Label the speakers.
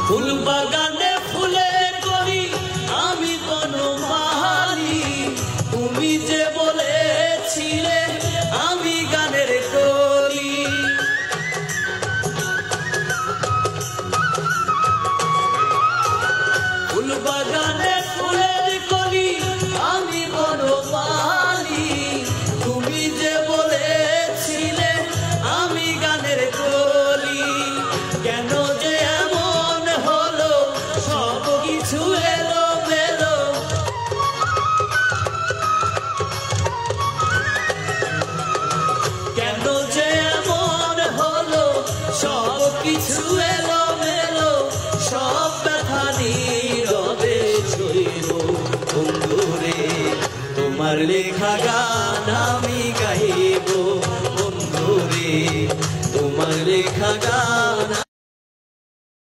Speaker 1: ফুল বাগানে ফুলে করি আমি বনমালী, তুমি যে বলেছিলে আমি গানের কলি। ফুল বাগানে ফুলের কলি আমি বনমালী, তুমি যে বলেছিলে আমি গানের কলি। কেন যে এমন হলো সব কিছু এলো মেলো, কেন যে এমন হলো সব কিছু এলো মেলো, সব ব্যথা নীরবে সইব বন্ধুরে, তোমার লেখা গান